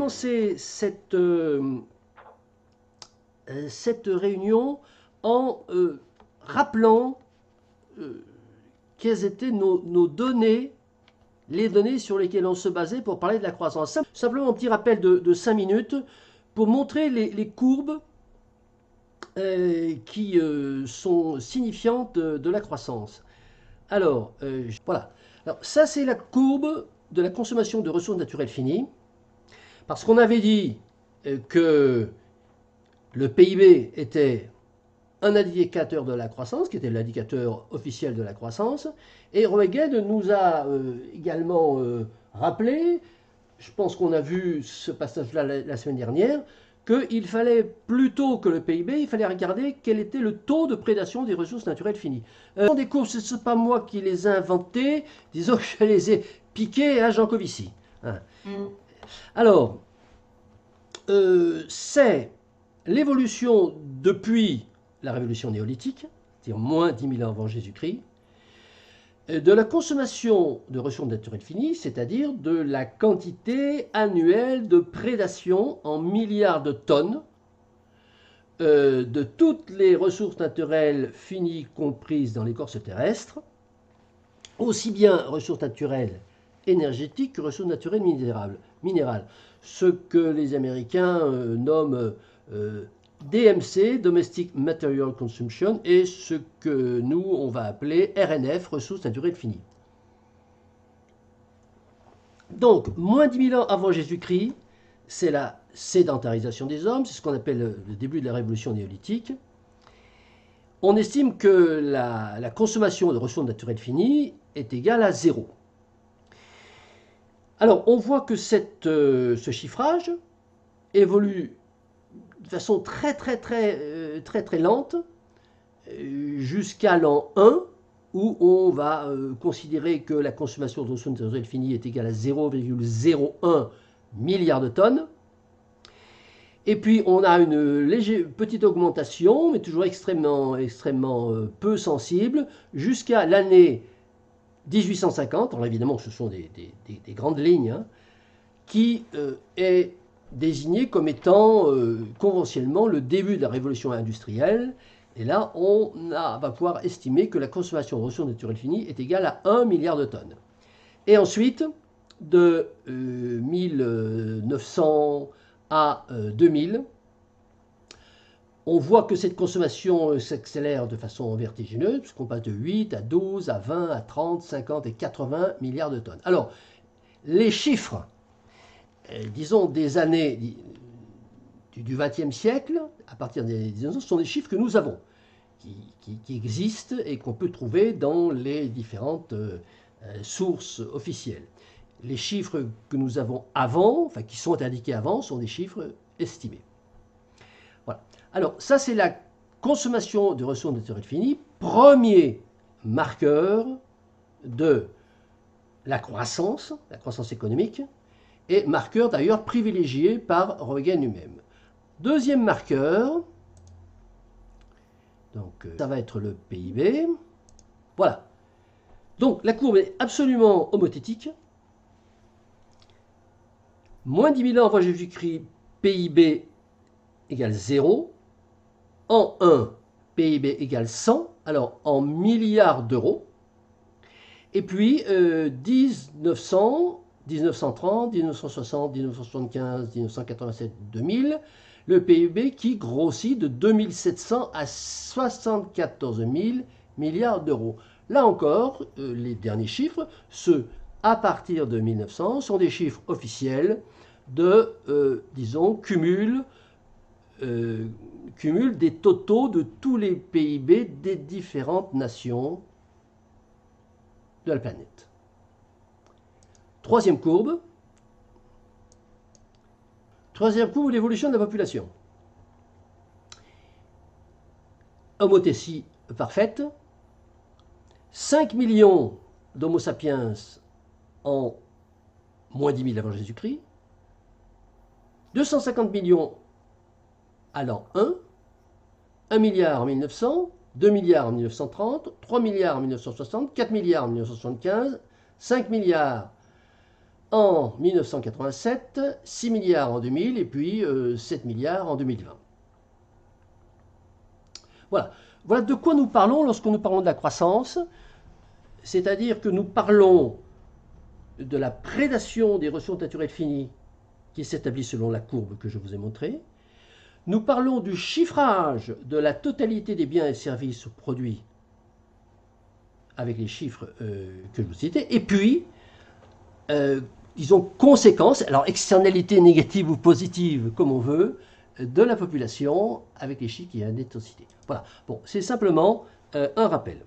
commencer cette réunion en rappelant quelles étaient nos données, les données sur lesquelles on se basait pour parler de la croissance. Simplement un petit rappel de 5 minutes pour montrer les courbes qui sont signifiantes de la croissance. Alors, voilà. Alors, ça, c'est la courbe de la consommation de ressources naturelles finies. Parce qu'on avait dit que le PIB était un indicateur de la croissance, qui était l'indicateur officiel de la croissance. Et Roegen nous a également rappelé, je pense qu'on a vu ce passage-là la semaine dernière, qu'il fallait, plutôt que le PIB, il fallait regarder quel était le taux de prédation des ressources naturelles finies. Des courbes, ce n'est pas moi qui les ai inventées, disons que je les ai piquées à Jean Covici. Hein. Alors, c'est l'évolution depuis la révolution néolithique, c'est-à-dire moins 10 000 ans avant Jésus-Christ, de la consommation de ressources naturelles finies, c'est-à-dire de la quantité annuelle de prédation en milliards de tonnes de toutes les ressources naturelles finies comprises dans l'écorce terrestre, aussi bien ressources naturelles énergétiques que ressources naturelles minérales, ce que les Américains nomment DMC, Domestic Material Consumption, et ce que nous, on va appeler RNF, ressources naturelles finies. Donc, moins 10 000 ans avant Jésus-Christ, c'est la sédentarisation des hommes, c'est ce qu'on appelle le début de la révolution néolithique. On estime que la consommation de ressources naturelles finies est égale à 0. Alors, on voit que ce chiffrage évolue de façon très lente jusqu'à l'an 1, où on va considérer que la consommation de ressources naturelles finies est égale à 0,01 milliard de tonnes. Et puis on a une petite augmentation, mais toujours extrêmement peu sensible, jusqu'à l'année 1850. Alors évidemment, ce sont des grandes lignes, hein, qui est désigné comme étant conventionnellement le début de la révolution industrielle. Et là, on va pouvoir estimer que la consommation de ressources naturelles finies est égale à 1 milliard de tonnes. Et ensuite, de 1900 à 2000, on voit que cette consommation s'accélère de façon vertigineuse, puisqu'on passe de 8 à 12, à 20, à 30, 50 et 80 milliards de tonnes. Alors, les chiffres, disons des années du XXe siècle, à partir des années, ce sont des chiffres que nous avons, qui existent et qu'on peut trouver dans les différentes sources officielles. Les chiffres que nous avons avant, enfin qui sont indiqués avant, sont des chiffres estimés. Voilà. Alors, ça c'est la consommation de ressources naturelles finies, premier marqueur de la croissance économique, et marqueur d'ailleurs privilégié par Roegen lui-même. Deuxième marqueur, donc ça va être le PIB. Voilà. Donc la courbe est absolument homothétique. Moins 10 000 ans avant Jésus-Christ, PIB égale 0. En 1, PIB égale 100, alors en milliards d'euros. Et puis 1900, 1930, 1960, 1975, 1987, 2000, le PIB qui grossit de 2700 à 74 000 milliards d'euros. Là encore, les derniers chiffres, ceux à partir de 1900, sont des chiffres officiels de, disons, cumul des totaux de tous les PIB des différentes nations de la planète. Troisième courbe, l'évolution de la population. Homothétie parfaite, 5 millions d'Homo sapiens en moins 10 000 avant Jésus-Christ, 250 millions à l'an 1, 1 milliard en 1900, 2 milliards en 1930, 3 milliards en 1960, 4 milliards en 1975, 5 milliards en 1987, 6 milliards en 2000 et puis 7 milliards en 2020. Voilà. Voilà de quoi nous parlons lorsque nous parlons de la croissance, c'est-à-dire que nous parlons de la prédation des ressources naturelles finies qui s'établit selon la courbe que je vous ai montrée. Nous parlons du chiffrage de la totalité des biens et services produits avec les chiffres que je vous citais. Et puis, disons, conséquences, alors externalité négative ou positive, comme on veut, de la population avec les chiffres qui viennent d'être cités. Voilà. Bon, c'est simplement un rappel.